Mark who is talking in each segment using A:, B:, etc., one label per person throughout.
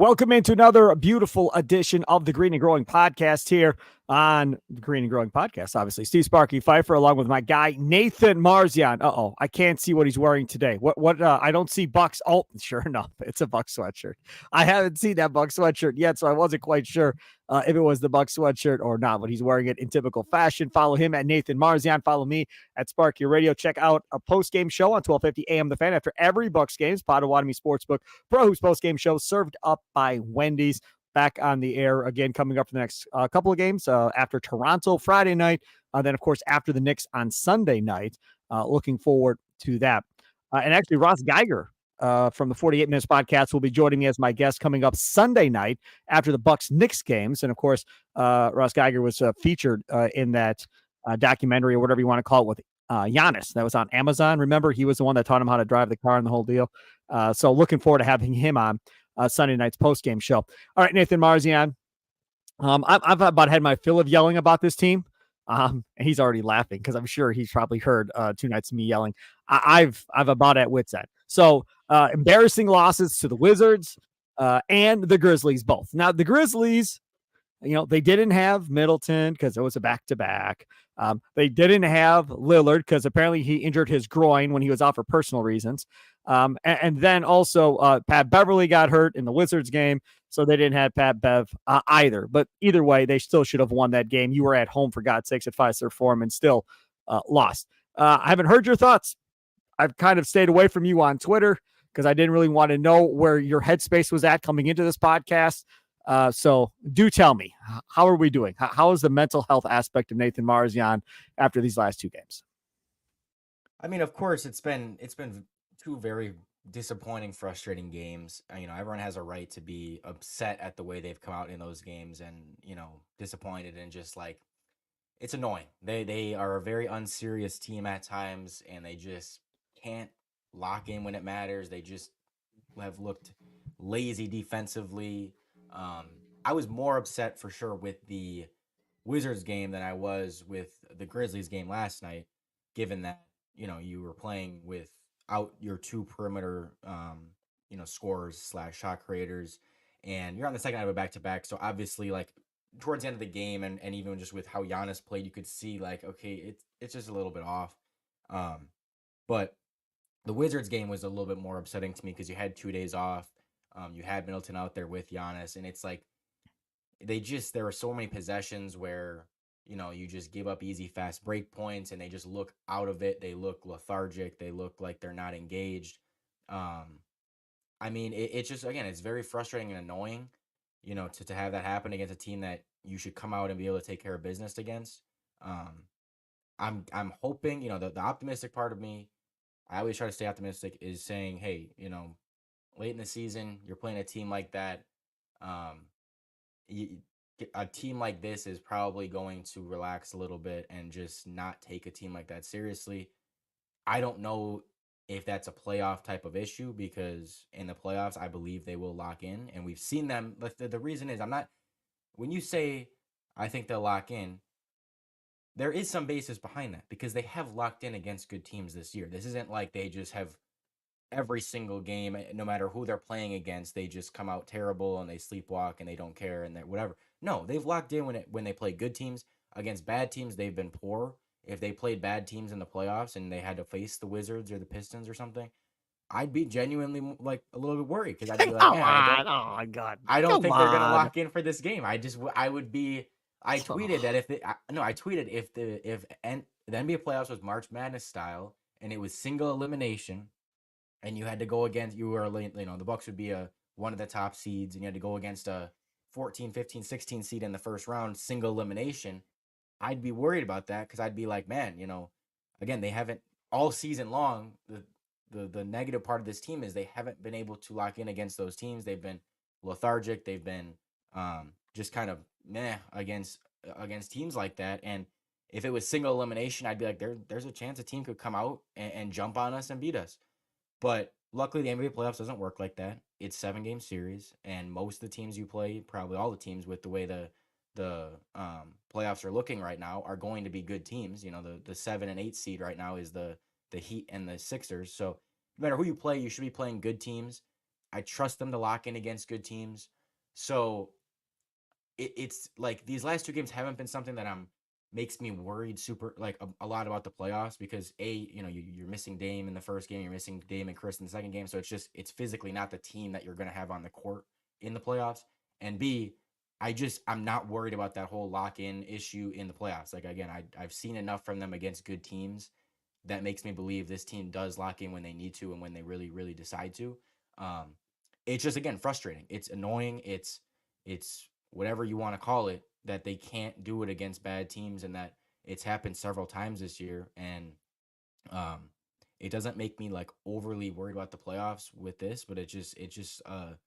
A: Welcome into another beautiful edition of the Green and Growing Podcast here on the Green and Growing Podcast. Obviously, Steve Sparky Fifer, along with my guy Nathan Marzion. I can't see what he's wearing today. What? I don't see Bucks. Oh, sure enough, it's a Bucks sweatshirt. I haven't seen that Bucks sweatshirt yet, so I wasn't quite sure if it was the Bucks sweatshirt or not. But he's wearing it in typical fashion. Follow him at Nathan Marzion. Follow me at Sparky Radio. Check out a post game show on 12:50 a.m. The Fan after every Bucks games. Potawatomi Sportsbook Pro Hoops post game show served up by Wendy's. Back on the air again, coming up for the next couple of games after Toronto Friday night. Then, of course, after the Knicks on Sunday night. Looking forward to that. And actually, Ross Geiger from the 48 Minutes Podcast will be joining me as my guest coming up Sunday night after the Bucks-Knicks games. And, of course, Ross Geiger was featured in that documentary or whatever you want to call it with Giannis. That was on Amazon. Remember, he was the one that taught him how to drive the car and the whole deal. So looking forward to having him on Sunday night's post-game show. All right, Nathan Marzion. I've about had my fill of yelling about this team. And he's already laughing because I'm sure he's probably heard 2 nights of me yelling. I've about at wit's end. So embarrassing losses to the Wizards and the Grizzlies both. Now, the Grizzlies, they didn't have Middleton because it was a back-to-back. They didn't have Lillard because apparently he injured his groin when he was out for personal reasons. And then also Pat Beverly got hurt in the Wizards game, so they didn't have Pat Bev either. But either way, they still should have won that game. You were at home, for God's sakes, at Fifer Forum and still lost. I haven't heard your thoughts. I've kind of stayed away from you on Twitter because I didn't really want to know where your headspace was at coming into this podcast. So do tell me, how are we doing? How is the mental health aspect of Nathan Marzion after these last 2 games?
B: I mean, of course, it's been 2 very disappointing, frustrating games. Everyone has a right to be upset at the way they've come out in those games and, disappointed and just like, it's annoying. They are a very unserious team at times and they just can't lock in when it matters. They just have looked lazy defensively. I was more upset for sure with the Wizards game than I was with the Grizzlies game last night, given that, you were playing without your 2 perimeter, scorers / shot creators, and you're on the second night of a back-to-back. So obviously, like, towards the end of the game and even just with how Giannis played, you could see, like, okay, it's just a little bit off. But the Wizards game was a little bit more upsetting to me because you had 2 days off. You had Middleton out there with Giannis, and it's like there were so many possessions where, you just give up easy, fast break points and they just look out of it. They look lethargic. They look like they're not engaged. I mean, it's just, again, it's very frustrating and annoying, to have that happen against a team that you should come out and be able to take care of business against. I'm hoping, the optimistic part of me, I always try to stay optimistic, is saying, hey, late in the season, you're playing a team like that. A team like this is probably going to relax a little bit and just not take a team like that seriously. I don't know if that's a playoff type of issue because in the playoffs, I believe they will lock in. And we've seen them. But the reason is when you say I think they'll lock in, there is some basis behind that because they have locked in against good teams this year. This isn't like they just have every single game, no matter who they're playing against, they just come out terrible and they sleepwalk and they don't care and whatever. No, they've locked in when they play good teams. Against bad teams, they've been poor. If they played bad teams in the playoffs and they had to face the Wizards or the Pistons or something, I'd be genuinely like a little bit worried because I'd be like, man,
A: Oh my God.
B: I don't
A: Come
B: think they're gonna
A: on.
B: lock in for this game. I would be. I tweeted that I tweeted if the NBA playoffs was March Madness style and it was single elimination, and you had to go against, the Bucks would be one of the top seeds, and you had to go against a 14, 15, 16 seed in the first round, single elimination, I'd be worried about that because I'd be like, man, again, they haven't all season long. The negative part of this team is they haven't been able to lock in against those teams. They've been lethargic. They've been just kind of meh against teams like that. And if it was single elimination, I'd be like, there's a chance a team could come out and jump on us and beat us. But luckily, the NBA playoffs doesn't work like that. It's 7-game series, and most of the teams you play, probably all the teams with the way the playoffs are looking right now, are going to be good teams. The 7 and 8 seed right now is the Heat and the Sixers. So no matter who you play, you should be playing good teams. I trust them to lock in against good teams. So it's like these last two games haven't been something that makes me worried super like a lot about the playoffs because you're missing Dame in the first game, you're missing Dame and Chris in the second game, so it's physically not the team that you're going to have on the court in the playoffs. And B, I'm not worried about that whole lock in issue in the playoffs. Like again, I've seen enough from them against good teams that makes me believe this team does lock in when they need to and when they really decide to. Um, it's just again frustrating. It's annoying. It's whatever you want to call it, that they can't do it against bad teams and that it's happened several times this year. And um, it doesn't make me like overly worried about the playoffs with this, but it's just an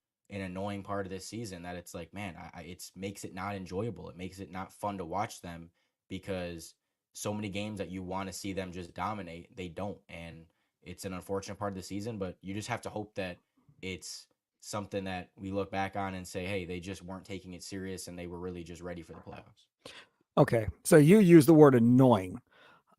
B: annoying part of this season that it's like, man, it makes it not enjoyable. It makes it not fun to watch them because so many games that you want to see them just dominate, they don't. And it's an unfortunate part of the season, but you just have to hope that it's something that we look back on and say, hey, they just weren't taking it serious and they were really just ready for the playoffs.
A: Okay. So you use the word annoying.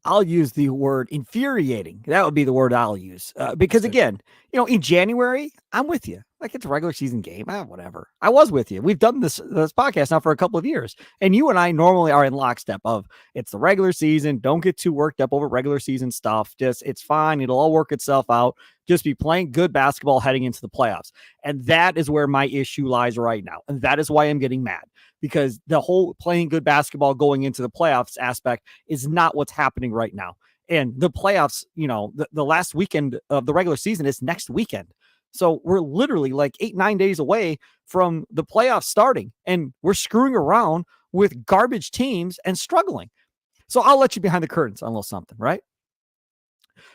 A: I'll use the word infuriating. That would be the word I'll use. Because again, in January, I'm with you. Like it's a regular season game. Whatever. I was with you. We've done this podcast now for a couple of years. And you and I normally are in lockstep of it's the regular season. Don't get too worked up over regular season stuff. Just it's fine. It'll all work itself out. Just be playing good basketball heading into the playoffs. And that is where my issue lies right now. And that is why I'm getting mad. Because the whole playing good basketball going into the playoffs aspect is not what's happening right now. And the playoffs, the last weekend of the regular season is next weekend. So we're literally like 8-9 days away from the playoffs starting, and we're screwing around with garbage teams and struggling. So I'll let you behind the curtains on a little something, right?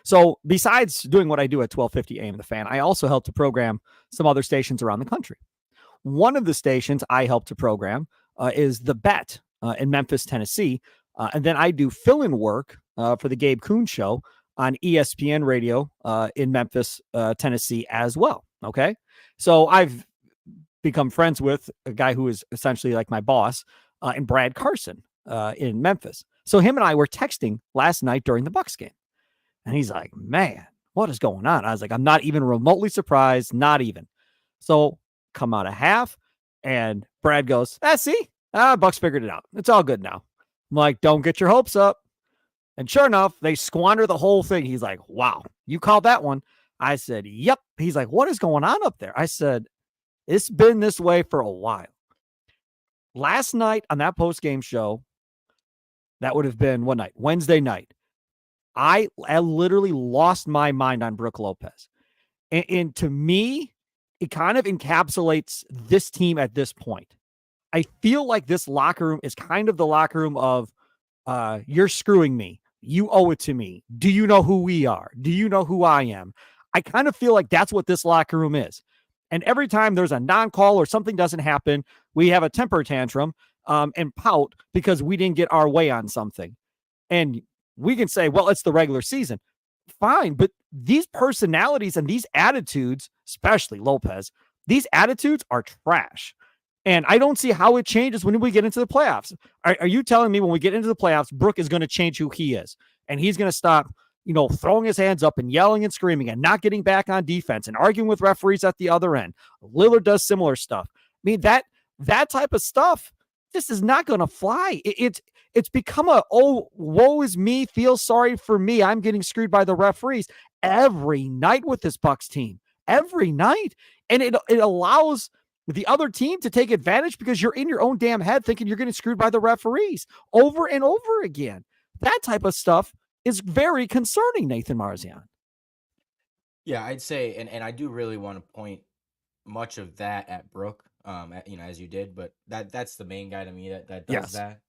A: So besides doing what I do at 1250 AM The Fan, I also help to program some other stations around the country. One of the stations I help to program is The Bet in Memphis, Tennessee. And then I do fill-in work for the Gabe Kuhn Show on ESPN Radio in Memphis, Tennessee as well. Okay. So I've become friends with a guy who is essentially like my boss in Brad Carson in Memphis. So him and I were texting last night during the Bucks game. And he's like, man, what is going on? I was like, I'm not even remotely surprised. Not even. So come out of half and Brad goes, see, Bucks figured it out. It's all good now. I'm like, don't get your hopes up. And sure enough, they squander the whole thing. He's like, wow, you called that one. I said, yep. He's like, what is going on up there? I said, it's been this way for a while. Last night on that post-game show, that would have been what night? Wednesday night. I literally lost my mind on Brook Lopez. And to me, it kind of encapsulates this team at this point. I feel like this locker room is kind of the locker room of, you're screwing me. You owe it to me. Do you know who we are? Do you know who I am? I kind of feel like that's what this locker room is. And every time there's a non-call or something doesn't happen, we have a temper tantrum and pout because we didn't get our way on something. And we can say, well, it's the regular season. Fine, but these personalities and these attitudes, especially Lopez, these attitudes are trash. And I don't see how it changes when we get into the playoffs. Are you telling me when we get into the playoffs, Brook is going to change who he is? And he's going to stop, throwing his hands up and yelling and screaming and not getting back on defense and arguing with referees at the other end. Lillard does similar stuff. I mean, that type of stuff, this is not going to fly. It's become woe is me, feel sorry for me. I'm getting screwed by the referees every night with this Bucks team. Every night. And it allows the other team to take advantage because you're in your own damn head thinking you're getting screwed by the referees over and over again. That type of stuff is very concerning, Nathan Marzion.
B: Yeah, I'd say, and I do really want to point much of that at Brook, as you did, but that's the main guy to me that does that.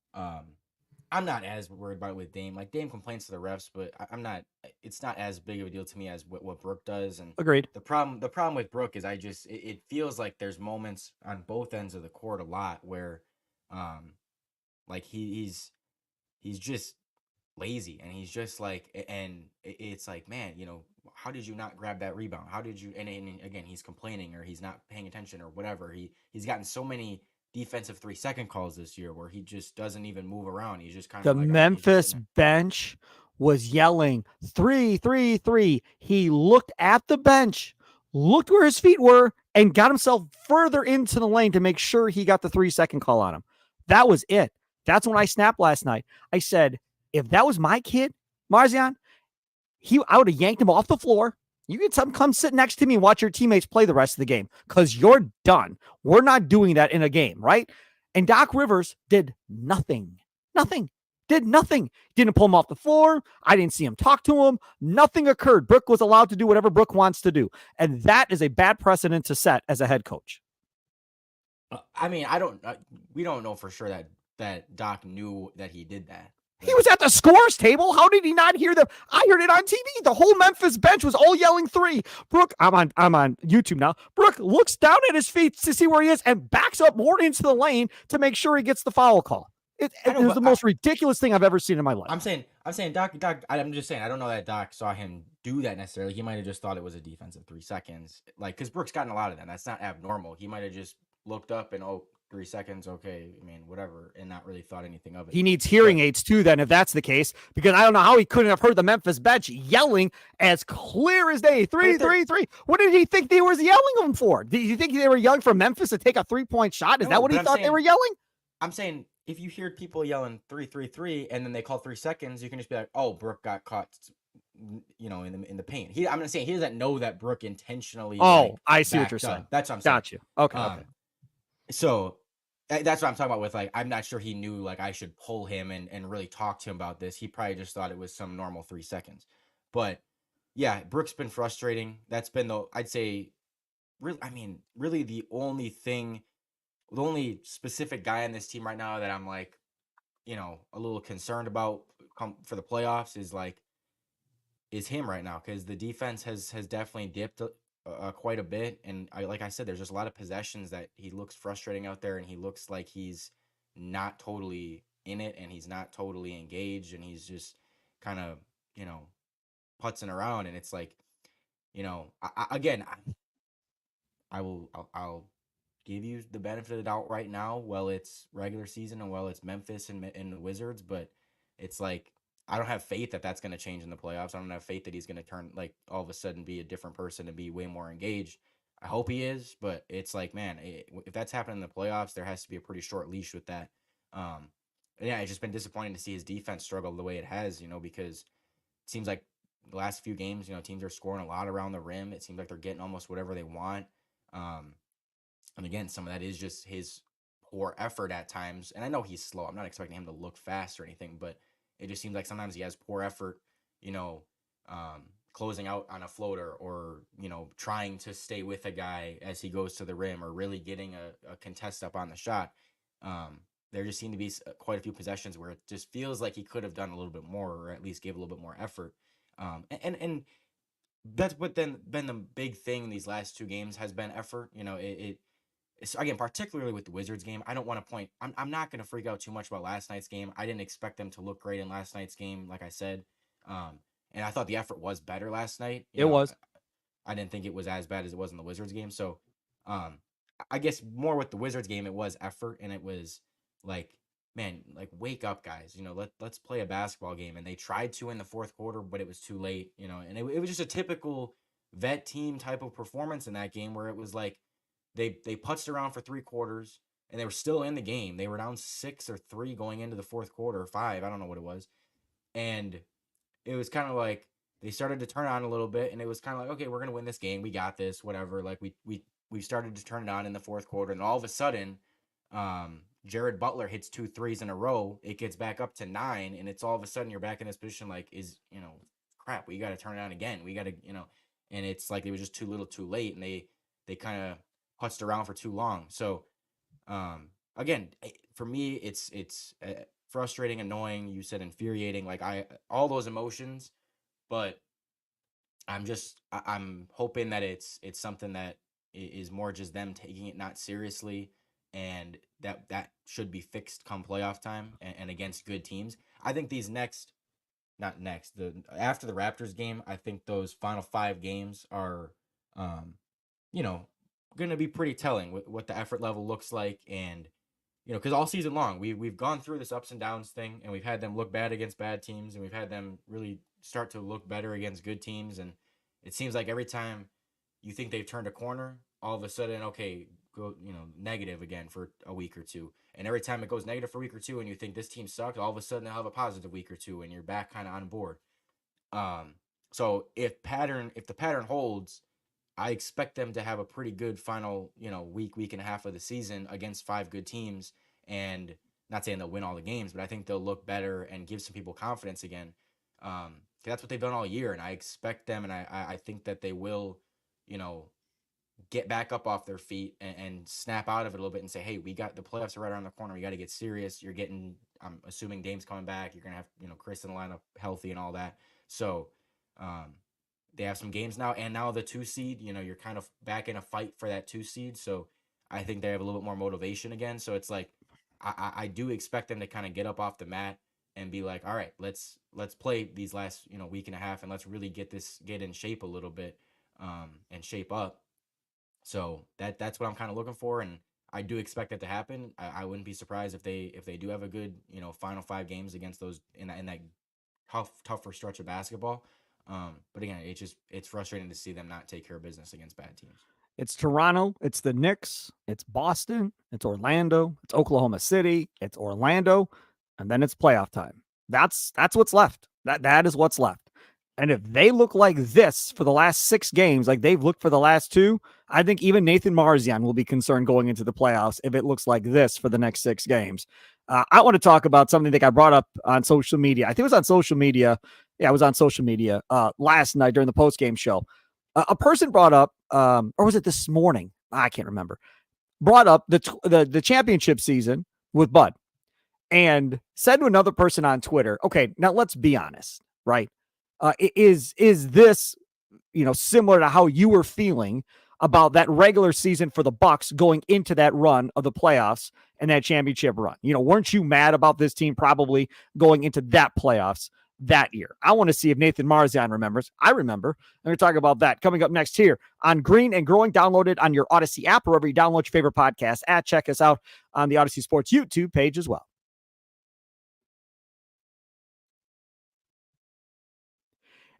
B: I'm not as worried about it with Dame. Like Dame complains to the refs, but I'm not. It's not as big of a deal to me as what Brook does. And
A: agreed.
B: The problem with Brook is it feels like there's moments on both ends of the court a lot where, like he's just lazy and he's just like, and it's like, man, how did you not grab that rebound? How did you? And again, he's complaining or he's not paying attention or whatever. He's gotten so many defensive 3-second calls this year where he just doesn't even move around. He's just kind of
A: the Memphis bench was yelling 3, 3, 3. He looked at the bench, looked where his feet were, and got himself further into the lane to make sure he got the 3-second call on him. That was it. That's when I snapped last night. I said, if that was my kid, Marzion, I would have yanked him off the floor. You can come sit next to me and watch your teammates play the rest of the game because you're done. We're not doing that in a game, right? And Doc Rivers did nothing. Did nothing. Didn't pull him off the floor. I didn't see him talk to him. Nothing occurred. Brooke was allowed to do whatever Brooke wants to do. And that is a bad precedent to set as a head coach.
B: I mean, we don't know for sure that Doc knew that he did that.
A: He was at the scores table. How did he not hear them? I heard it on TV. The whole Memphis bench was all yelling 3. Brooke, I'm on YouTube now. Brooke looks down at his feet to see where he is and backs up more into the lane to make sure he gets the foul call. It was the most ridiculous thing I've ever seen in my life.
B: I'm saying, Doc. I'm just saying, I don't know that Doc saw him do that necessarily. He might have just thought it was a defensive 3 seconds, like because Brooks gotten a lot of them. That's not abnormal. He might have just looked up and 3 seconds, okay, I mean, whatever, and not really thought anything of it.
A: He needs hearing aids too, then, if that's the case, because I don't know how he couldn't have heard the Memphis bench yelling as clear as day. 3, 3, 3. What did he think they were yelling him for? Did you think they were yelling for Memphis to take a 3-point shot? Is that what he thought they were yelling?
B: I'm saying if you hear people yelling 3, 3, 3, and then they call 3 seconds, you can just be like, oh, Brooke got caught, in the paint. I'm gonna say he doesn't know that Brooke intentionally.
A: I see what you're saying.
B: That's what I'm saying.
A: Got you. Okay.
B: So that's what I'm talking about with, like, I'm not sure he knew, like, I should pull him and really talk to him about this. He probably just thought it was some normal 3 seconds. But yeah, Brooke's been frustrating. That's been I'd say, really the only specific guy on this team right now that I'm like, a little concerned about for the playoffs is him right now, because the defense has definitely dipped quite a bit, and like I said, there's just a lot of possessions that he looks frustrating out there, and he looks like he's not totally in it, and he's not totally engaged, and he's just kind of putzing around, and it's like, I'll give you the benefit of the doubt right now while it's regular season and while it's Memphis and the Wizards, but it's like, I don't have faith that that's going to change in the playoffs. I don't have faith that he's going to turn, like, all of a sudden be a different person and be way more engaged. I hope he is, but it's like, man, if that's happening in the playoffs, there has to be a pretty short leash with that. Yeah, it's just been disappointing to see his defense struggle the way it has, because it seems like the last few games, teams are scoring a lot around the rim. It seems like they're getting almost whatever they want. And again, some of that is just his poor effort at times. And I know he's slow. I'm not expecting him to look fast or anything, but it just seems like sometimes he has poor effort, closing out on a floater, or, trying to stay with a guy as he goes to the rim, or really getting a contest up on the shot. There just seem to be quite a few possessions where it just feels like he could have done a little bit more, or at least gave a little bit more effort. And that's what then been the big thing these last 2 games has been effort. It's, again, particularly with the Wizards game, I don't want to point. I'm not going to freak out too much about last night's game. I didn't expect them to look great in last night's game, like I said. And I thought the effort was better last night.
A: It was.
B: I didn't think it was as bad as it was in the Wizards game. So, I guess more with the Wizards game, it was effort, and it was like, man, like, wake up, guys. Let's play a basketball game. And they tried to in the fourth quarter, but it was too late. And it was just a typical vet team type of performance in that game, where it was like, They putzed around for 3 quarters, and they were still in the game. They were down 6 or 3 going into the fourth quarter, 5, I don't know what it was. And it was kind of like they started to turn on a little bit, and it was kind of like, okay, we're gonna win this game. We got this, whatever. Like we started to turn it on in the fourth quarter, and all of a sudden, Jared Butler hits 2 threes in a row. It gets back up to 9, and it's all of a sudden you're back in this position like, crap, we got to turn it on again. We got to, and it's like it was just too little, too late, and they kind of putzed around for too long. So, again, for me, it's frustrating, annoying. You said infuriating, like all those emotions, but I'm hoping that it's something that is more just them taking it not seriously, and that should be fixed come playoff time and against good teams. I think these after the Raptors game, I think those final 5 games are, going to be pretty telling what the effort level looks like. And because all season long we've gone through this ups and downs thing, and we've had them look bad against bad teams, and we've had them really start to look better against good teams. And it seems like every time you think they've turned a corner, all of a sudden, okay, go, negative again for a week or two. And every time it goes negative for a week or two and you think this team sucked, all of a sudden they'll have a positive week or two and you're back kind of on board. Um, so if the pattern holds, I expect them to have a pretty good final, week and a half of the season against five good teams. And not saying they'll win all the games, but I think they'll look better and give some people confidence again. That's what they've done all year, and I expect them, and I think that they will, you know, get back up off their feet and snap out of it a little bit and say, hey, we got the playoffs are right around the corner. We got to get serious. You're getting, I'm assuming Dame's coming back. You're gonna have, Chris in the lineup healthy and all that. So, um, they have some games now, and now the 2 seed. You're kind of back in a fight for that 2 seed. So I think they have a little bit more motivation again. So it's like I do expect them to kind of get up off the mat and be like, all right, let's play these last week and a half, and let's really get in shape a little bit, and shape up. So that's what I'm kind of looking for, and I do expect that to happen. I wouldn't be surprised if they do have a good final 5 games against those in that tougher stretch of basketball. But again, it's frustrating to see them not take care of business against bad teams.
A: It's Toronto, it's the Knicks, it's Boston, it's Orlando, it's Oklahoma City, it's Orlando, and then it's playoff time. That's what's left. That is what's left. And if they look like this for the last 6 games, like they've looked for the last 2, I think even Nathan Marzion will be concerned going into the playoffs if it looks like this for the next 6 games. I want to talk about something that got brought up on social media. I think it was on social media. Yeah, it was on social media last night during the post-game show. A person brought up, or was it this morning? I can't remember. Brought up the championship season with Bud and said to another person on Twitter, okay, now let's be honest, right? Is this, similar to how you were feeling about that regular season for the Bucks going into that run of the playoffs and that championship run? Weren't you mad about this team probably going into that playoffs that year? I want to see if Nathan Marzion remembers. I remember. I'm going to talk about that coming up next here on Green and Growing. Download it on your Odyssey app or wherever you download your favorite podcast at. Check us out on the Odyssey Sports YouTube page as well.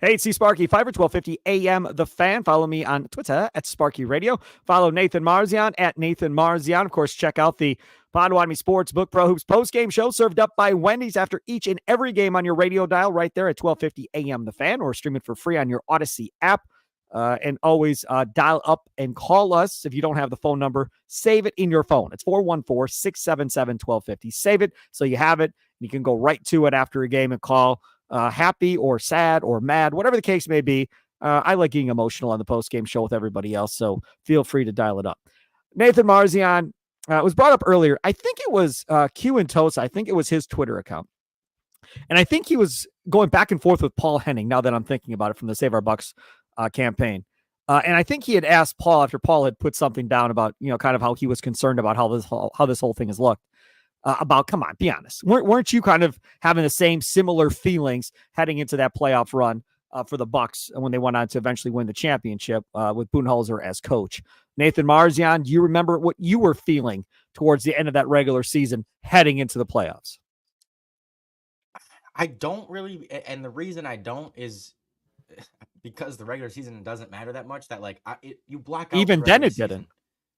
A: Hey, it's Sparky, Fifer, 1250 AM The Fan. Follow me on Twitter at Sparky Radio. Follow Nathan Marzion at Nathan Marzion. Of course, check out the Potawatomi Sportsbook Pro Hoops post-game show served up by Wendy's after each and every game on your radio dial right there at 1250 AM The Fan, or stream it for free on your Odyssey app. And always dial up and call us. If you don't have the phone number, save it in your phone. It's 414-677-1250. Save it so you have it. You can go right to it after a game and call. Happy or sad or mad, whatever the case may be. I like getting emotional on the post-game show with everybody else, so feel free to dial it up. Nathan Marzion was brought up earlier. I think it was Q and Tosa. I think it was his Twitter account. And I think he was going back and forth with Paul Henning, now that I'm thinking about it, from the Save Our Bucks campaign. And I think he had asked Paul, after Paul had put something down about, kind of how he was concerned about how this whole thing has looked. Come on, be honest. Weren't you kind of having the same similar feelings heading into that playoff run for the Bucks when they went on to eventually win the championship with Budenholzer as coach? Nathan Marzion, do you remember what you were feeling towards the end of that regular season heading into the playoffs?
B: I don't really, and the reason I don't is because the regular season doesn't matter that much. That you block out
A: even
B: the
A: then
B: regular
A: it
B: season.
A: didn't.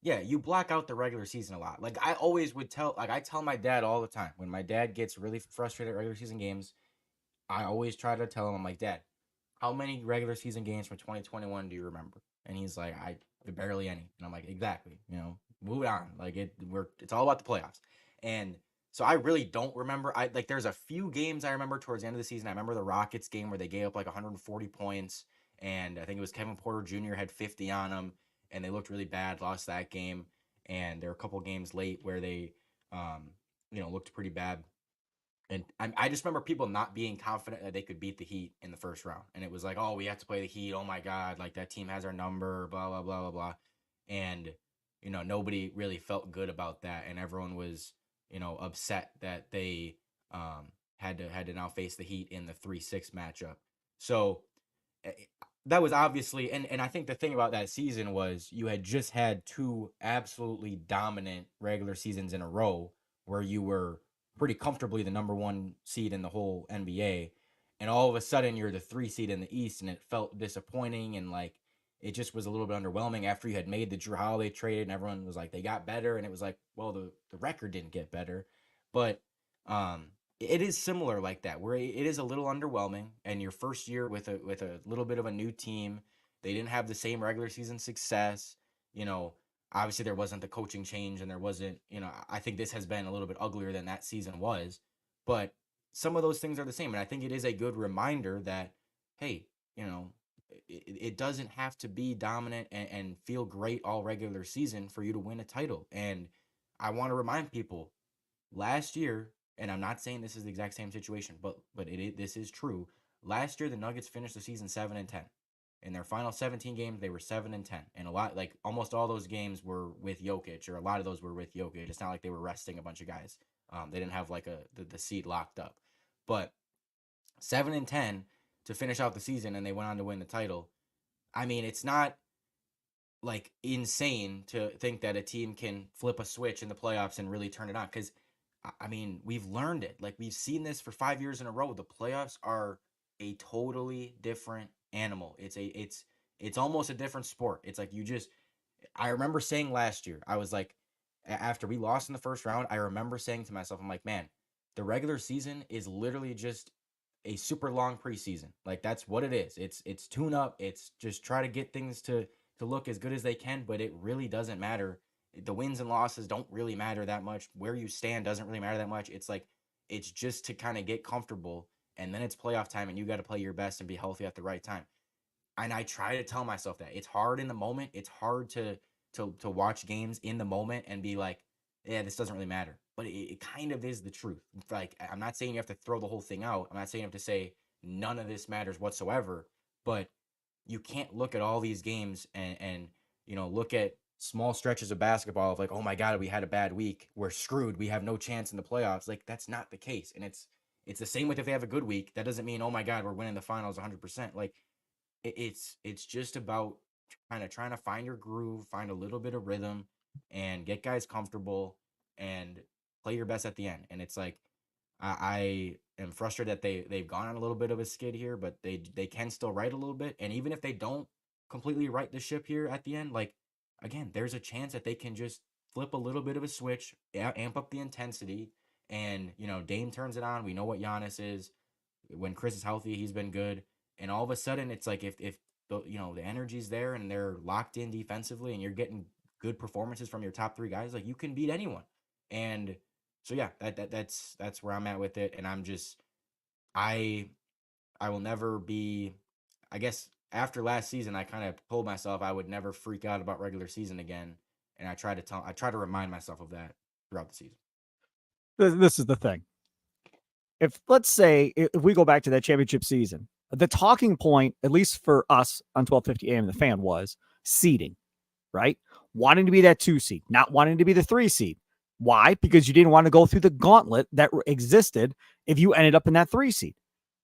B: Yeah, you block out the regular season a lot. Like I always would I tell my dad all the time when my dad gets really frustrated at regular season games. I always try to tell him, I'm like, Dad, how many regular season games from 2021 do you remember? And he's like, I barely any. And I'm like, exactly. Move on. Like it's all about the playoffs. And so I really don't remember. There's a few games I remember towards the end of the season. I remember the Rockets game where they gave up like 140 points, and I think it was Kevin Porter Jr. had 50 on them, and they looked really bad. Lost that game, and there were a couple games late where they, looked pretty bad. And I just remember people not being confident that they could beat the Heat in the first round. And it was like, oh, we have to play the Heat. Oh, my God. Like, that team has our number, blah, blah, blah, blah, blah. And, nobody really felt good about that. And everyone was, upset that they had to now face the Heat in the 3-6 matchup. So that was obviously, and I think the thing about that season was you had just had 2 absolutely dominant regular seasons in a row where you were pretty comfortably the number 1 seed in the whole NBA, and all of a sudden you're the 3 seed in the East, and it felt disappointing, and it just was a little bit underwhelming after you had made the Drew Holiday trade and everyone was like, they got better. And it was like, well, the record didn't get better. But it is similar like that, where it is a little underwhelming. And your first year with a little bit of a new team, they didn't have the same regular season success. Obviously there wasn't the coaching change and there wasn't, I think this has been a little bit uglier than that season was. But some of those things are the same. And I think it is a good reminder that, hey, it doesn't have to be dominant and feel great all regular season for you to win a title. And I want to remind people, last year, and I'm not saying this is the exact same situation, but this is true. Last year, the Nuggets finished the season 7-10. In their final 17 games, they were 7-10, and almost all those games were with Jokic, or a lot of those were with Jokic. It's not like they were resting a bunch of guys. They didn't have the seed locked up, but 7-10 to finish out the season, and they went on to win the title. I mean, it's not like insane to think that a team can flip a switch in the playoffs and really turn it on, because I mean, we've learned it. Like, we've seen this for 5 years in a row. The playoffs are a totally different animal. It's almost a different sport. It's like I remember saying last year, I was like, after we lost in the first round, I remember saying to myself, I'm like, man, the regular season is literally just a super long preseason. Like, that's what it is. It's tune up. It's just try to get things to look as good as they can, but it really doesn't matter. The wins and losses don't really matter that much. Where you stand doesn't really matter that much. It's like, it's just to kind of get comfortable, and then it's playoff time, and you got to play your best and be healthy at the right time. And I try to tell myself that. It's hard in the moment. It's hard to watch games in the moment and be like, yeah, this doesn't really matter. But it kind of is the truth. Like, I'm not saying you have to throw the whole thing out. I'm not saying you have to say none of this matters whatsoever. But you can't look at all these games and look at small stretches of basketball of like, oh my God, we had a bad week, we're screwed, we have no chance in the playoffs. Like, that's not the case. And it's the same with if they have a good week. That doesn't mean, oh my God, we're winning the finals 100%. Like, it's just about trying to find your groove, find a little bit of rhythm, and get guys comfortable and play your best at the end. And it's like, I am frustrated that they've gone on a little bit of a skid here, but they can still right a little bit. And even if they don't completely right the ship here at the end, like, again, there's a chance that they can just flip a little bit of a switch, amp up the intensity, and Dame turns it on. We know what Giannis is. When Chris is healthy, he's been good. And all of a sudden, it's like if the energy's there and they're locked in defensively, and you're getting good performances from your top three guys, like, you can beat anyone. And so yeah, that's where I'm at with it. And I will never be, I guess after last season, I kind of told myself I would never freak out about regular season again. And I try to remind myself of that throughout the season.
A: This is the thing. Let's say if we go back to that championship season, the talking point, at least for us on 1250 AM, the Fan, was seeding, right? Wanting to be that 2 seed, not wanting to be the 3 seed. Why? Because you didn't want to go through the gauntlet that existed if you ended up in that 3 seed.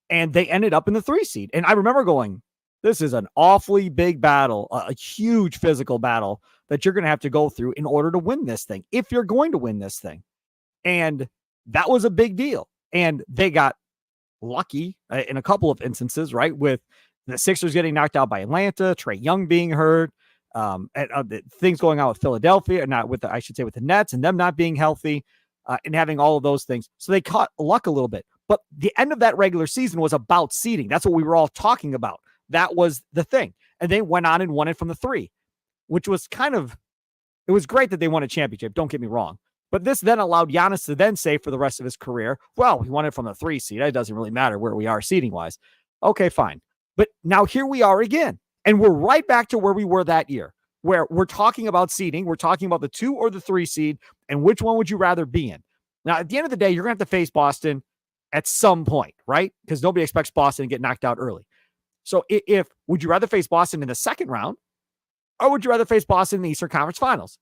A: And they ended up in the 3 seed. And I remember going, this is an awfully big battle, a huge physical battle that you're going to have to go through in order to win this thing, if you're going to win this thing. And that was a big deal. And they got lucky in a couple of instances, right? With the Sixers getting knocked out by Atlanta, Trae Young being hurt, and things going on with Philadelphia, with the Nets and them not being healthy, and having all of those things. So they caught luck a little bit. But the end of that regular season was about seeding. That's what we were all talking about. That was the thing. And they went on and won it from the 3, which was it was great that they won a championship. Don't get me wrong. But this then allowed Giannis to then say for the rest of his career, well, we won it from the 3 seed. It doesn't really matter where we are seeding wise. Okay, fine. But now here we are again. And we're right back to where we were that year, where we're talking about seeding. We're talking about the 2 or the 3 seed, and which one would you rather be in? Now, at the end of the day, you're going to have to face Boston at some point, right? Because nobody expects Boston to get knocked out early. So would you rather face Boston in the second round, or would you rather face Boston in the Eastern Conference Finals?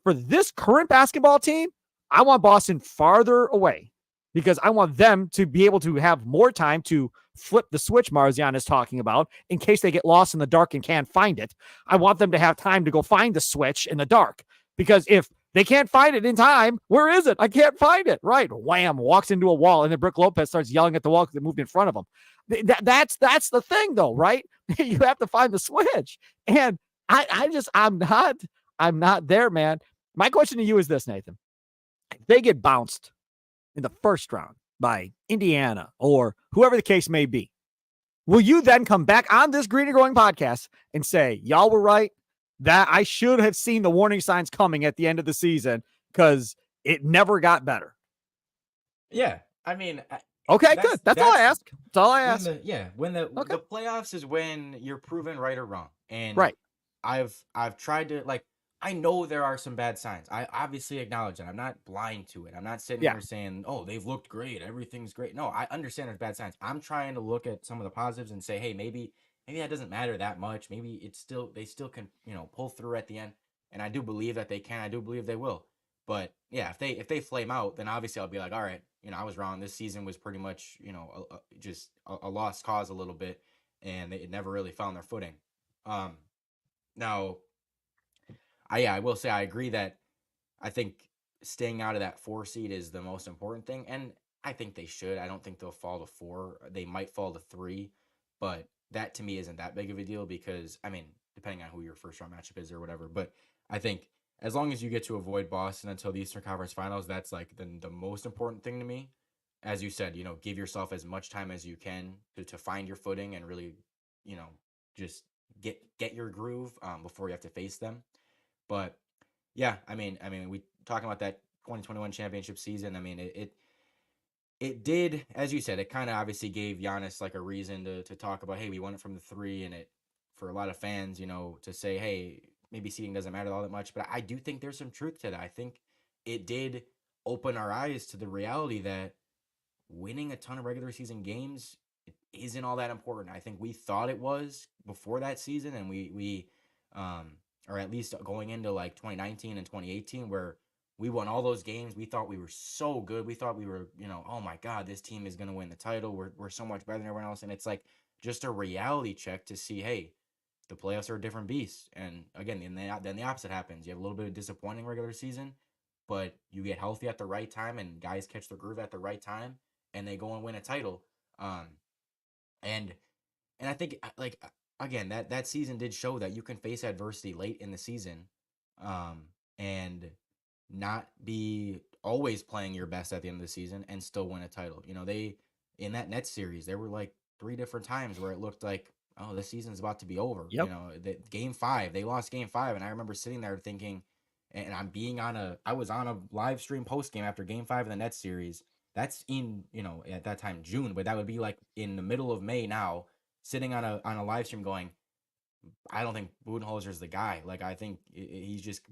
A: For this current basketball team, I want Boston farther away, because I want them to be able to have more time to flip the switch Marzion is talking about in case they get lost in the dark and can't find it. I want them to have time to go find the switch in the dark, because if They can't find it in time. Where is it? I can't find it. Right. Wham, walks into a wall, and then Brook Lopez starts yelling at the wall because it moved in front of him. That's the thing, though, right? You have to find the switch. And I'm not there, man. My question to you is this, Nathan. If they get bounced in the first round by Indiana or whoever the case may be, will you then come back on this Green and Growing podcast and say, y'all were right, that I should have seen the warning signs coming at the end of the season because it never got better?
B: Yeah. I mean,
A: okay, good. That's all I ask. That's all I ask.
B: When the playoffs is when you're proven right or wrong. And
A: right.
B: I've tried to, like, I know there are some bad signs. I obviously acknowledge that. I'm not blind to it. I'm not sitting here saying, oh, they've looked great, everything's great. No, I understand there's bad signs. I'm trying to look at some of the positives and say, hey, maybe that doesn't matter that much. Maybe they still can, pull through at the end. And I do believe that they can. I do believe they will. But yeah, if they flame out, then obviously I'll be like, all right, I was wrong. This season was pretty much, just a lost cause a little bit, and it never really found their footing. Now, I will say I agree that I think staying out of that 4 seed is the most important thing, and I think they should. I don't think they'll fall to 4. They might fall to 3, but that to me isn't that big of a deal because, I mean, depending on who your first round matchup is or whatever, but I think as long as you get to avoid Boston until the Eastern Conference Finals, that's like the most important thing to me. As you said, give yourself as much time as you can to find your footing and really, just get your groove before you have to face them. But yeah, I mean, we talking about that 2021 championship season. I mean, it did, as you said, it kind of obviously gave Giannis like a reason to talk about, hey, we won it from the 3, and it for a lot of fans, to say, hey, maybe seeding doesn't matter all that much. But I do think there's some truth to that. I think it did open our eyes to the reality that winning a ton of regular season games isn't all that important. I think we thought it was before that season, and we or at least going into like 2019 and 2018, where we won all those games. We thought we were so good. We thought we were, oh my God, this team is going to win the title. We're so much better than everyone else. And it's like just a reality check to see, hey, the playoffs are a different beast. And again, then the opposite happens. You have a little bit of disappointing regular season, but you get healthy at the right time and guys catch the groove at the right time and they go and win a title. And I think, like, again, that season did show that you can face adversity late in the season, and not be always playing your best at the end of the season and still win a title. They in that Nets series, there were like 3 different times where it looked like, oh, this season's about to be over.
A: Yep.
B: Game 5, they lost game 5, and I remember sitting there thinking, and I was on a live stream post game after game 5 of the Nets series. That's in, at that time June, but that would be like in the middle of May now, sitting on a live stream going, I don't think Budenholzer's the guy. Like, I think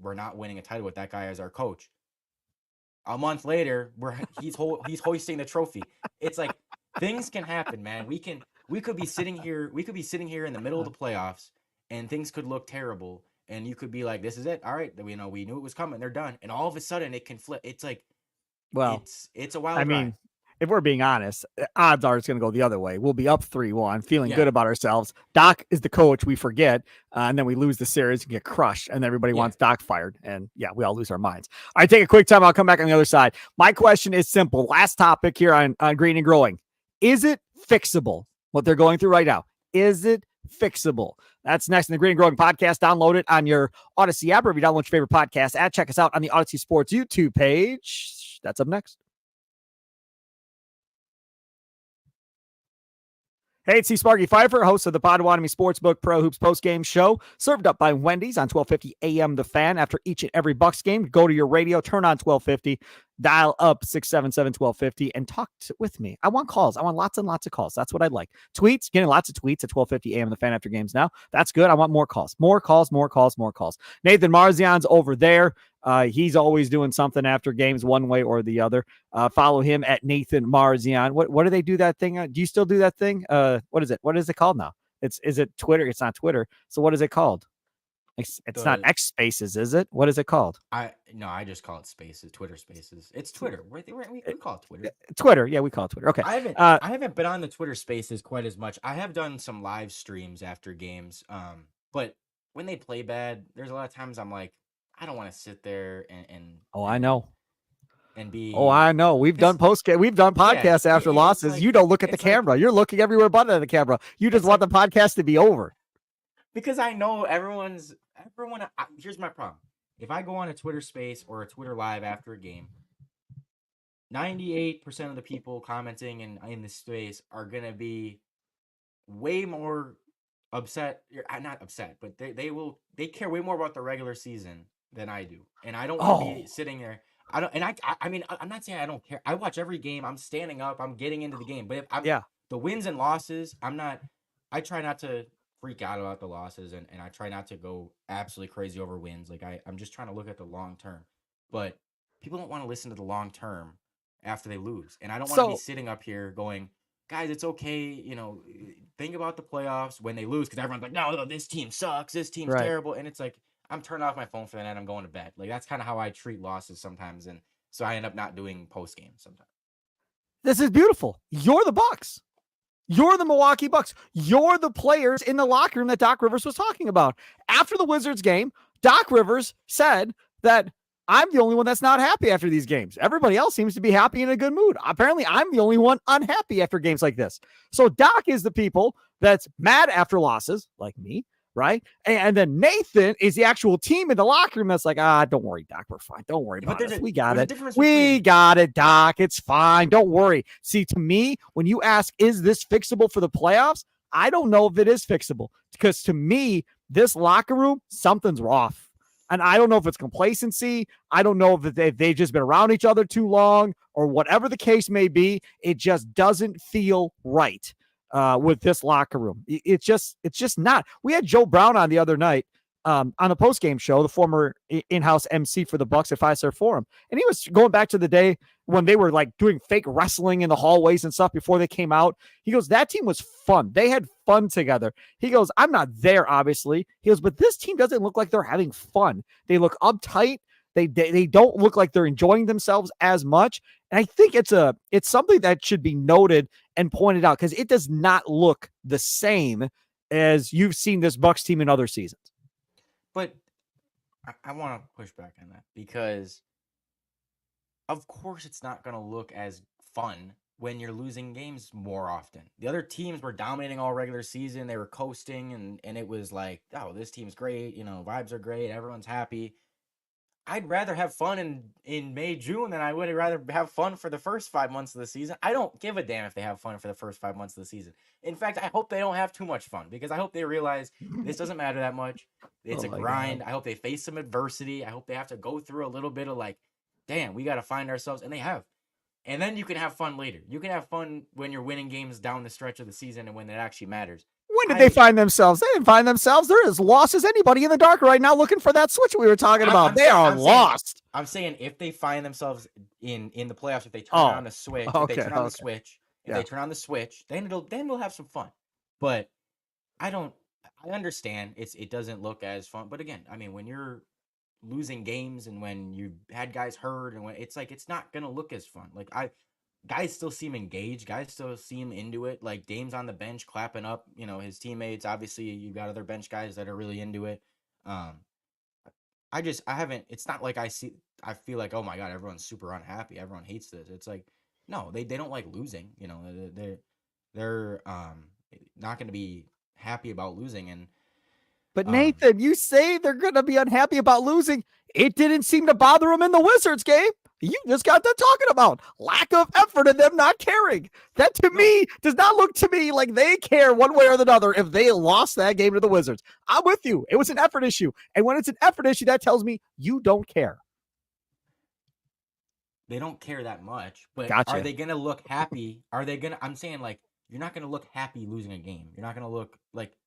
B: we're not winning a title with that guy as our coach. A month later, he's hoisting the trophy. It's like things can happen, man. We could be sitting here in the middle of the playoffs and things could look terrible. And you could be like, this is it. All right. We knew it was coming. They're done. And all of a sudden it can flip. It's like, well, it's a wild ride.
A: I mean, if we're being honest, odds are it's going to go the other way. We'll be up 3-1, feeling good about ourselves. Doc is the coach, we forget, and then we lose the series and get crushed, and everybody wants Doc fired. And we all lose our minds. All right, take a quick time. I'll come back on the other side. My question is simple. Last topic here on Green and Growing. Is it fixable, what they're going through right now? Is it fixable? That's next in the Green and Growing podcast. Download it on your Odyssey app, or if you download your favorite podcast app, check us out on the Odyssey Sports YouTube page. That's up next. Hey, it's Sparky Fifer, host of the Potawatomi Sportsbook Pro Hoops postgame show, served up by Wendy's on 1250 AM The Fan. After each and every Bucks game, go to your radio, turn on 1250, dial up 677-1250, and talk with me. I want calls. I want lots and lots of calls. That's what I'd like. Tweets, getting lots of tweets at 1250 AM The Fan after games now. That's good. I want more calls. More calls. Nathan Marzion's over there. He's always doing something after games one way or the other. Follow him at Nathan Marzion. What do they do that thing? Do you still do that thing? What is it? What is it called now? Is it Twitter? It's not Twitter. So what is it called? It's not X Spaces, is it? What is it called?
B: I just call it Spaces, Twitter Spaces. It's Twitter. We call it Twitter.
A: Twitter, yeah, we call it Twitter. Okay.
B: I haven't been on the Twitter Spaces quite as much. I have done some live streams after games. But when they play bad, there's a lot of times I'm like, I don't want to sit there
A: Oh, I know.
B: and
A: Oh,
B: be
A: I know. We've done
B: because
A: we've done
B: yeah,
A: podcasts after
B: it's
A: losses.
B: like
A: You don't look at the
B: it's like
A: camera. You're looking everywhere but at the camera. You just
B: it's
A: want
B: like
A: the podcast to be over.
B: because I know everyone. Here's my problem. If I go on a Twitter Space or a Twitter Live after a game, 98% of the people commenting in this space are gonna be way more upset. Not upset, but they care way more about the regular season than I do, and I don't want to be
A: Oh,
B: sitting there. I don't, and I mean, I'm not saying I don't care. I watch every game. I'm standing up. I'm getting into the game. But if I'm
A: yeah.
B: the wins and losses, I'm not. I try not to freak out about the losses, and I try not to go absolutely crazy over wins. Like I'm just trying to look at the long term. But people don't want to listen to the long term after they lose, and I don't want to be
A: So
B: sitting up here going, guys, it's okay. Think about the playoffs when they lose because everyone's like, no, this team sucks. This team's
A: right.
B: terrible. And it's like, I'm turning off my phone for that and I'm going to bed. Like, that's kind of how I treat losses sometimes. And so I end up not doing post game sometimes.
A: This is beautiful. You're the Bucks. You're the Milwaukee Bucks. You're the players in the locker room that Doc Rivers was talking about. After the Wizards game, Doc Rivers said that I'm the only one that's not happy after these games. Everybody else seems to be happy in a good mood. Apparently, I'm the only one unhappy after games like this. So Doc is the people that's mad after losses, like me, right? And then Nathan is the actual team in the locker room that's like, don't worry, Doc, we're fine. Don't worry
B: But
A: about it. We got
B: there's a
A: it.
B: difference
A: We
B: between
A: got it, Doc. It's fine. Don't worry. See, to me, when you ask, is this fixable for the playoffs? I don't know if it is fixable because to me, this locker room, something's off. And I don't know if it's complacency. I don't know if they've just been around each other too long or whatever the case may be. It just doesn't feel right with this locker room. It's just not. We had Joe Brown on the other night on the post-game show, the former in-house MC for the Bucks at Fifer Forum. And he was going back to the day when they were like doing fake wrestling in the hallways and stuff before they came out. He goes, that team was fun. They had fun together. He goes, I'm not there, obviously. He goes, but this team doesn't look like they're having fun. They look uptight. They don't look like they're enjoying themselves as much. And I think it's something that should be noted and pointed out because it does not look the same as you've seen this Bucks team in other seasons.
B: But I want to push back on that because of course it's not going to look as fun when you're losing games more often. The other teams were dominating all regular season. They were coasting and it was like, oh, this team's great. Vibes are great. Everyone's happy. I'd rather have fun in May, June than I would rather have fun for the first 5 months of the season. I don't give a damn if they have fun for the first 5 months of the season. In fact, I hope they don't have too much fun because I hope they realize this doesn't matter that much. It's a grind. God. I hope they face some adversity. I hope they have to go through a little bit of like, damn, we got to find ourselves. And they have. And then you can have fun later. You can have fun when you're winning games down the stretch of the season and when it actually matters.
A: When did they find themselves? They didn't find themselves. They're as lost as anybody in the dark right now looking for that switch we were talking about. They are lost.
B: I'm saying if they find themselves in the playoffs, if they turn on the switch, if they turn on the switch, then they'll have some fun. But I understand it doesn't look as fun. But again, I mean, when you're losing games and when you had guys hurt and when it's like it's not gonna look as fun. Like guys still seem engaged. Guys still seem into it. Like Dame's on the bench clapping up, his teammates. Obviously, you've got other bench guys that are really into it. I haven't. It's not like I feel like, oh my god, everyone's super unhappy. Everyone hates this. It's like, no, they don't like losing. They're not going to be happy about losing.
A: But Nathan, you say they're going to be unhappy about losing. It didn't seem to bother them in the Wizards game. You just got done talking about lack of effort and them not caring. That to me does not look to me like they care one way or the other if they lost that game to the Wizards. I'm with you. It was an effort issue. And when it's an effort issue, that tells me you don't care.
B: They don't care that much, but
A: Gotcha.
B: Are they going to look happy? I'm saying like, you're not going to look happy losing a game. You're not going to look like,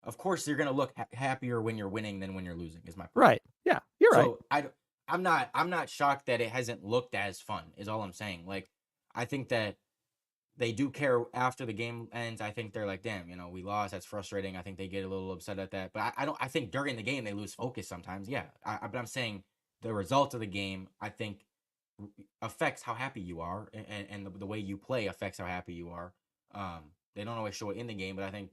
B: of course you're going to look happier when you're winning than when you're losing is my point.
A: Right. Yeah, you're right.
B: I'm not shocked that it hasn't looked as fun is all I'm saying. Like, I think that they do care after the game ends. I think they're like, damn, we lost. That's frustrating. I think they get a little upset at that, but I think during the game they lose focus sometimes. Yeah. But I'm saying the result of the game, I think affects how happy you are and the way you play affects how happy you are. They don't always show it in the game, but I think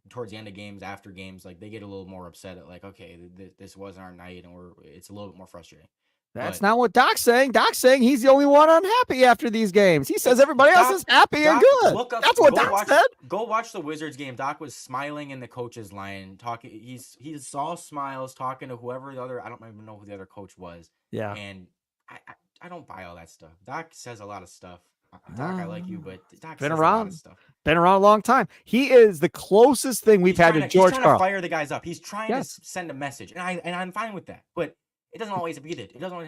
B: towards the end of games, after games, like they get a little more upset at like, okay, this wasn't our night, and it's a little bit more frustrating.
A: That's
B: But
A: not what Doc's saying. Doc's saying he's the only one unhappy after these games. He says everybody else is happy and good. That's what Doc said.
B: Go watch the Wizards game. Doc was smiling in the coach's line, talking. He's all smiles, talking to whoever the other. I don't even know who the other coach was.
A: Yeah.
B: And I don't buy all that stuff. Doc says a lot of stuff. Doc, I like you, but Doc
A: been
B: says
A: around.
B: a lot of stuff.
A: Been around a long time. He is the closest thing we've had to George Karl.
B: He's trying to fire the guys up. He's trying to send a message, and I'm fine with that. But it doesn't always have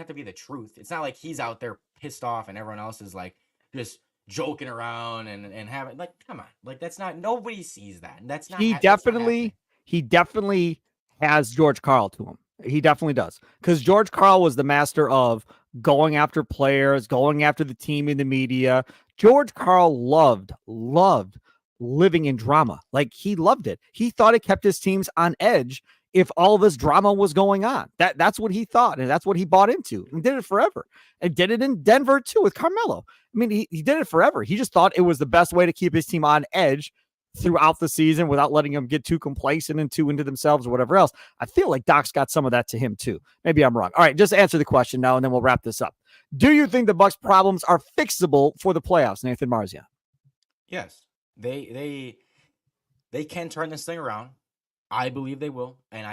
B: to be the truth. It's not like he's out there pissed off and everyone else is like just joking around and having like, come on, like that's not, nobody sees that. And that's not.
A: He definitely has George Karl to him. He definitely does, because George Karl was the master of going after players, going after the team in the media. George Karl loved living in drama. Like, he loved it. He thought it kept his teams on edge if all this drama was going on. That's what he thought, and that's what he bought into, and did it forever. And did it in Denver too with Carmelo. I mean, he did it forever. He just thought it was the best way to keep his team on edge throughout the season without letting them get too complacent and too into themselves or whatever else. I feel like Doc's got some of that to him too. Maybe I'm wrong. All right, just answer the question now, and then we'll wrap this up. Do you think the Bucks' problems are fixable for the playoffs, Nathan Marzion?
B: Yes, they can turn this thing around. I believe they will, and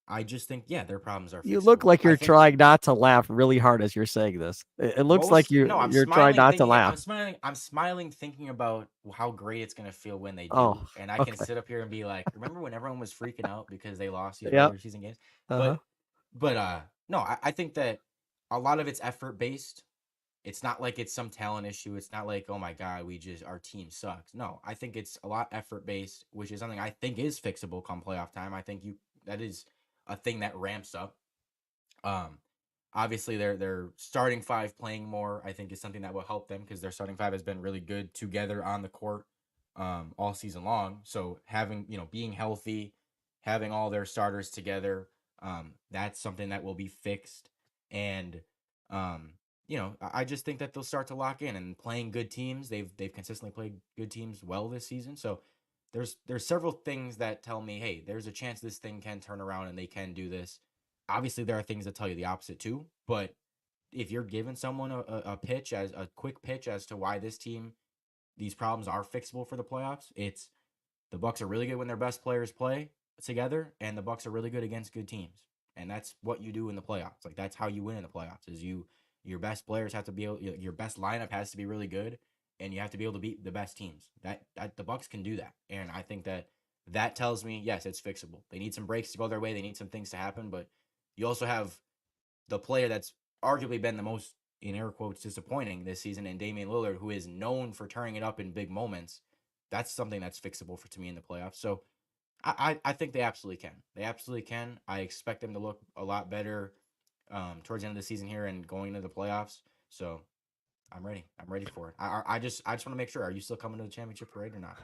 B: I just think, yeah, their problems are fixable.
A: You look like you're trying not to laugh really hard as you're saying this. It looks like you're trying not to laugh.
B: I'm smiling thinking about how great it's going to feel when they do. And I can sit up here and be like, remember when everyone was freaking out because they lost these regular season games? No, I think that a lot of it's effort based. It's not like it's some talent issue. It's not like, oh my God, our team sucks. No, I think it's a lot effort based, which is something I think is fixable come playoff time. I think that is a thing that ramps up. Obviously their starting five playing more, I think, is something that will help them, because their starting five has been really good together on the court all season long. So being healthy, having all their starters together, that's something that will be fixed. And I just think that they'll start to lock in and playing good teams. They've consistently played good teams well this season. So there's several things that tell me, hey, there's a chance this thing can turn around and they can do this. Obviously, there are things that tell you the opposite too. But if you're giving someone a pitch, as a quick pitch as to why these problems are fixable for the playoffs, it's the Bucks are really good when their best players play together, and the Bucks are really good against good teams. And that's what you do in the playoffs. Like, that's how you win in the playoffs. Is your best players have to be your best lineup has to be really good, and you have to be able to beat the best teams. That the Bucks can do that, and I think that tells me, yes, it's fixable. They need some breaks to go their way. They need some things to happen, but you also have the player that's arguably been the most, in air quotes, disappointing this season, in Damian Lillard, who is known for turning it up in big moments. That's something that's fixable to me in the playoffs. So I think they absolutely can. They absolutely can. I expect them to look a lot better towards the end of the season here and going into the playoffs. So I'm ready. I'm ready for it. I just want to make sure. Are you still coming to the championship parade or not?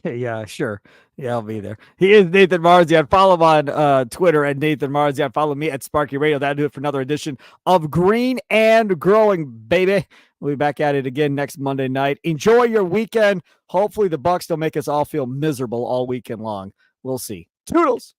A: Yeah, sure. Yeah, I'll be there. He is Nathan Marzion. Follow him on Twitter at Nathan Marzion. Follow me at Sparky Radio. That'll do it for another edition of Green and Growing, baby. We'll be back at it again next Monday night. Enjoy your weekend. Hopefully the Bucks don't make us all feel miserable all weekend long. We'll see. Toodles.